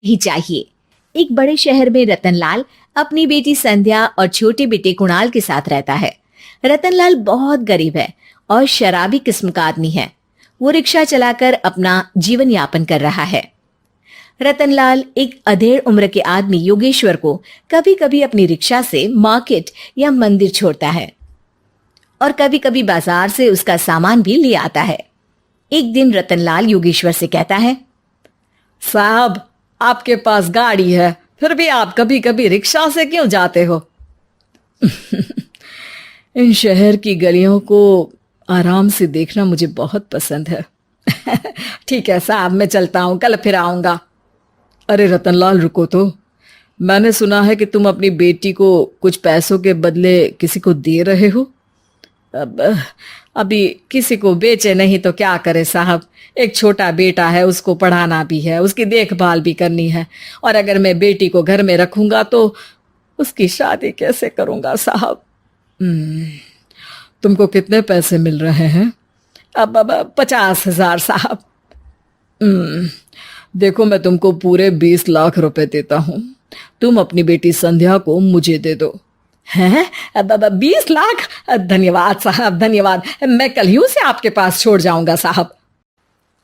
ही चाहिए। एक बड़े शहर में रतनलाल अपनी बेटी संध्या और छोटे बेटे कुणाल के साथ रहता है। रतनलाल बहुत गरीब है और शराबी किस्म का आदमी है। वो रिक्शा चलाकर अपना जीवन यापन कर रहा है। रतनलाल एक अधेड़ उम्र के आदमी योगेश्वर को कभी कभी अपनी रिक्शा से मार्केट या मंदिर छोड़ता है और कभी कभी बाजार से उसका सामान भी ले आता है। एक दिन रतनलाल योगेश्वर से कहता है, साहब, आपके पास गाड़ी है, फिर भी आप कभी कभी रिक्शा से क्यों जाते हो? इन शहर की गलियों को आराम से देखना मुझे बहुत पसंद है। ठीक है साहब, मैं चलता हूं, कल फिर आऊंगा। अरे रतनलाल, रुको तो। मैंने सुना है कि तुम अपनी बेटी को कुछ पैसों के बदले किसी को दे रहे हो। अब अभी किसी को बेचे नहीं तो क्या करे साहब। एक छोटा बेटा है, उसको पढ़ाना भी है, उसकी देखभाल भी करनी है, और अगर मैं बेटी को घर में रखूंगा तो उसकी शादी कैसे करूंगा साहब। तुमको कितने पैसे मिल रहे हैं? अब 50,000 साहब। देखो, मैं तुमको पूरे 20 लाख रुपए देता हूँ। तुम अपनी बेटी संध्या को मुझे दे दो। हैं? अब 20 लाख? धन्यवाद साहब, धन्यवाद। मैं कल ही उसे आपके पास छोड़ जाऊंगा साहब।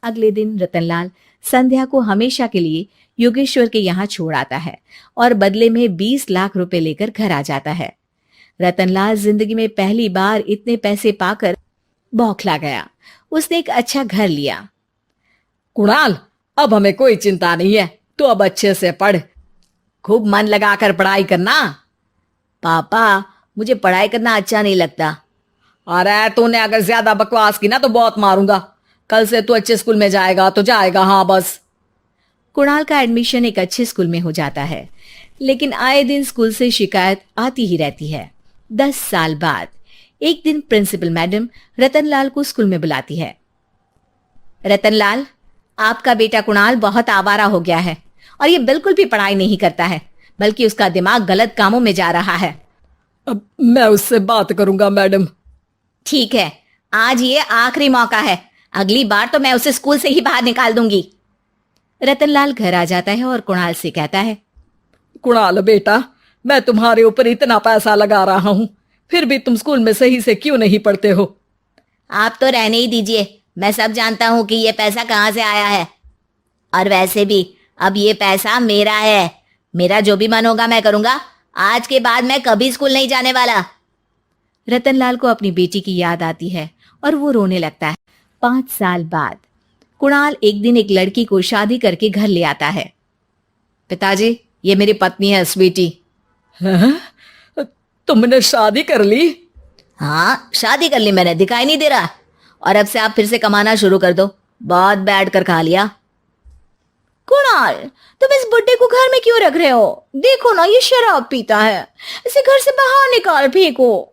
अगले दिन रतनलाल संध्या को हमेशा के लिए योगेश्वर के यहाँ छोड़ आता है और बदले में 20 लाख रुपए लेकर घर आ जाता है। रतनलाल जिंदगी में पहली बार इतने पैसे पाकर बौखला गया। उसने एक अच्छा घर लिया। कुणाल, अब हमें कोई चिंता नहीं है, तू अब अच्छे से पढ़, खूब मन लगाकर पढ़ाई करना। पापा, मुझे पढ़ाई करना अच्छा नहीं लगता। अरे तूने अगर ज्यादा बकवास की ना तो बहुत मारूंगा। कल से तू अच्छे स्कूल में जाएगा तो जाएगा, हाँ बस। कुणाल का एडमिशन एक अच्छे स्कूल में हो जाता है, लेकिन आए दिन स्कूल से शिकायत आती ही रहती है। 10 साल बाद एक दिन प्रिंसिपल मैडम रतनलाल को स्कूल में बुलाती है। रतनलाल, आपका बेटा कुणाल बहुत आवारा हो गया है और ये बिल्कुल भी पढ़ाई नहीं करता है, बल्कि उसका दिमाग गलत कामों में जा रहा है। अब मैं उससे बात करूंगा मैडम। ठीक है, आज ये आखिरी मौका है, अगली बार तो मैं उसे स्कूल से ही बाहर निकाल दूंगी। रतनलाल घर आ जाता है और कुणाल से कहता है, कुणाल बेटा, मैं तुम्हारे ऊपर इतना पैसा लगा रहा हूं, फिर भी तुम स्कूल में सही से क्यों नहीं पढ़ते हो? आप तो रहने ही दीजिए, मैं सब जानता हूं कि ये पैसा कहां से आया है। और वैसे भी अब ये पैसा मेरा है, मेरा जो भी मन होगा मैं करूंगा। आज के बाद मैं कभी स्कूल नहीं जाने वाला। रतनलाल को अपनी बेटी की याद आती है और वो रोने लगता है। 5 साल बाद कुणाल एक दिन एक लड़की को शादी करके घर ले आता है। पिताजी, ये मेरी पत्नी है स्वीटी। तुमने शादी कर ली? हाँ, शादी कर ली मैंने, दिखाई नहीं दे रहा? और अब से आप फिर से कमाना शुरू कर दो, बहुत बैठ कर खा लिया। कुणाल, तुम इस बुड्ढे को घर में क्यों रख रहे हो? देखो ना, ये शराब पीता है, इसे घर से बाहर निकाल फेंको।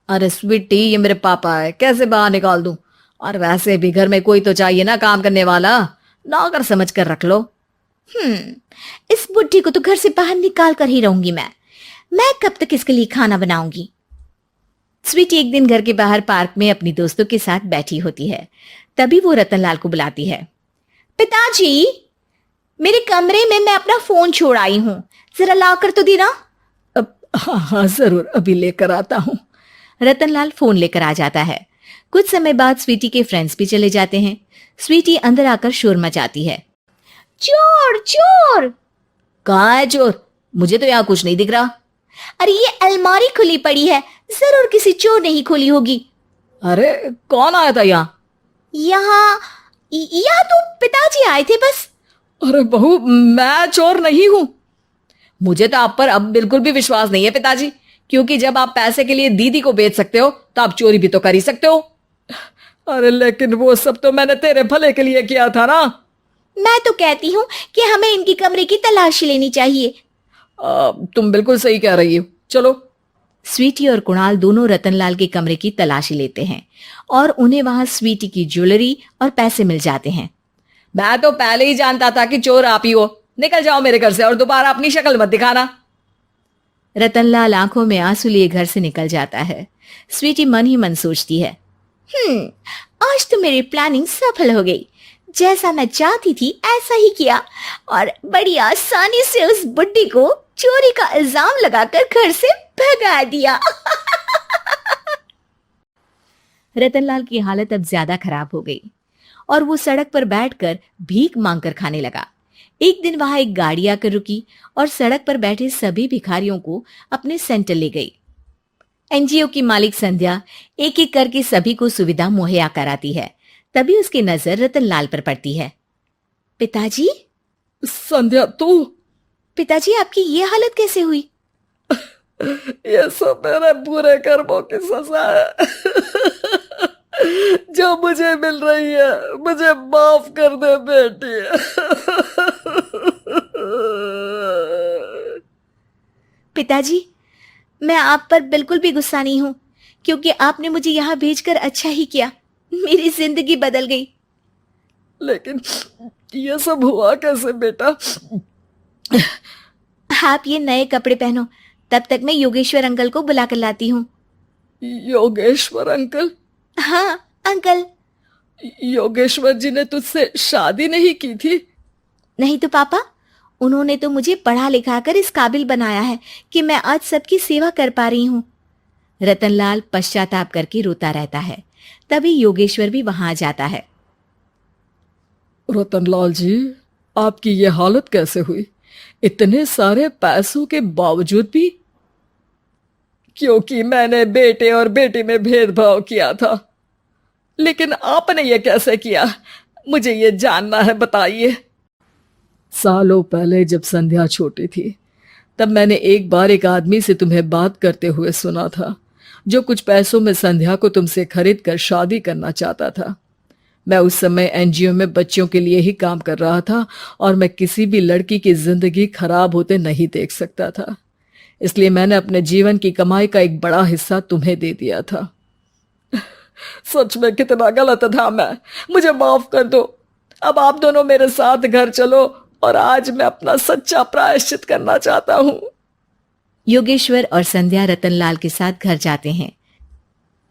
अरे स्वीटी, ये मेरे पापा है, कैसे बाहर निकाल दूं? और वैसे भी घर में कोई तो चाहिए ना काम करने वाला, नौकर समझ कर रख लो। इस बुड्ढी को तो घर से बाहर निकाल कर ही रहूंगी मैं कब तक इसके लिए खाना बनाऊंगी? स्वीटी एक दिन घर के बाहर पार्क में अपनी दोस्तों के साथ बैठी होती है। तभी वो रतनलाल को बुलाती है। पिताजी, मेरे कमरे में मैं अपना फोन छोड़ आई हूँ, जरा ला कर तो देना। हाँ जरूर, अभी लेकर आता हूँ। रतनलाल फोन लेकर आ जाता है। कुछ समय बाद स्वीटी के फ्रेंड्स भी चले जाते हैं। स्वीटी अंदर आकर शोर मचाती है, चोर चोर। कहाँ है चोर? मुझे तो यहाँ कुछ नहीं दिख रहा। अरे ये अलमारी खुली पड़ी है, जरूर किसी चोर ने ही खोली होगी। अरे कौन आया था यहाँ? यहाँ तो पिताजी आए थे बस। अरे बहू, मैं चोर नहीं हूं। मुझे तो आप पर अब बिल्कुल भी विश्वास नहीं है पिताजी, क्योंकि जब आप पैसे के लिए दीदी को बेच सकते हो तो आप चोरी भी तो कर ही सकते हो। अरे लेकिन वो सब तो मैंने तेरे भले के लिए किया था ना। मैं तो कहती हूँ कि हमें इनकी कमरे की तलाशी लेनी चाहिए। तुम बिल्कुल सही कह रही हो, चलो। स्वीटी और कुणाल दोनों रतनलाल के कमरे की तलाशी लेते हैं और उन्हें वहां स्वीटी की ज्वेलरी और पैसे मिल जाते हैं। मैं तो पहले ही जानता था कि चोर आप ही हो। निकल जाओ मेरे घर से और दोबारा अपनी शक्ल मत दिखाना। रतनलाल आंखों में आंसू लिए घर से निकल जाता है। स्वीटी मन ही मन सोचती है, आज तो मेरी प्लानिंग सफल हो गई। जैसा मैं चाहती थी ऐसा ही किया और बड़ी आसानी से उस बुड्ढी को चोरी का इल्जाम लगाकर घर से भगा दिया। रतनलाल की हालत अब ज्यादा खराब हो गई और वो सड़क पर बैठकर भीख मांगकर खाने लगा। एक दिन वहां एक गाड़ी आकर रुकी और सड़क पर बैठे सभी भिखारियों को अपने सेंटर ले गई। एनजीओ की मालिक संध्या एक एक करके सभी को सुविधा मुहैया कराती है। तभी उसकी नजर रतनलाल पर पड़ती है। पिताजी? संध्या तू? पिताजी, आपकी ये हालत कैसे हुई? ये सब मेरे बुरे कर्मों की सजा है जो मुझे मिल रही है। मुझे माफ कर दे बेटी। पिताजी, मैं आप पर बिल्कुल भी गुस्सा नहीं हूं, क्योंकि आपने मुझे यहाँ भेजकर अच्छा ही किया। मेरी जिंदगी बदल गई। लेकिन ये सब हुआ कैसे बेटा? आप ये नए कपड़े पहनो, तब तक मैं योगेश्वर अंकल को बुलाकर लाती हूँ। योगेश्वर अंकल? हाँ अंकल। योगेश्वर जी ने तुझसे शादी नहीं की थी? नहीं तो पापा, उन्होंने तो मुझे पढ़ा लिखा कर इस काबिल बनाया है कि मैं आज सबकी सेवा कर पा रही हूँ। रतनलाल पश्चाताप करके रोता रहता है। तभी योगेश्वर भी वहां आ जाता है। रतनलाल जी, आपकी ये हालत कैसे हुई? इतने सारे पैसों के बावजूद भी? क्योंकि मैंने बेटे और बेटी में भेदभाव किया था। लेकिन आपने ये कैसे किया? मुझे ये जानना है, बताइए। सालों पहले जब संध्या छोटी थी, तब मैंने एक बार एक आदमी से तुम्हें बात करते हुए सुना था, जो कुछ पैसों में संध्या को तुमसे खरीद कर शादी करना चाहता था। मैं उस समय एनजीओ में बच्चों के लिए ही काम कर रहा था और मैं किसी भी लड़की की जिंदगी खराब होते नहीं देख सकता था। इसलिए मैंने अपने जीवन की कमाई का एक बड़ा हिस्सा तुम्हें दे दिया था। सच में कितना गलत था मैं। मुझे माफ कर दो। अब आप दोनों मेरे साथ घर चलो और आज मैं अपना सच्चा प्रायश्चित करना चाहता हूं। योगेश्वर और संध्या रतनलाल के साथ घर जाते हैं।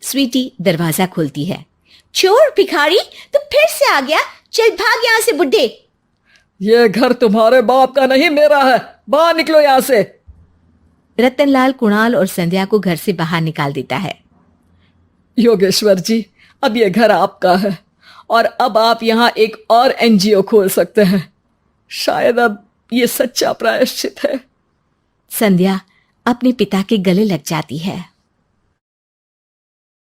स्वीटी दरवाजा खोलती है। चोर भिखारी, तू फिर से आ गया? चल भाग यहाँ से बुड्ढे। ये घर तुम्हारे बाप का नहीं, मेरा है। बाहर निकलो यहाँ से। रतनलाल कुणाल और संध्या को घर से बाहर निकाल देता है। योगेश्वर जी, अब ये घर आपका है और अब आप यहाँ एक और एनजीओ खोल सकते हैं। शायद अब ये सच्चा प्रायश्चित है। संध्या अपने पिता के गले लग जाती है।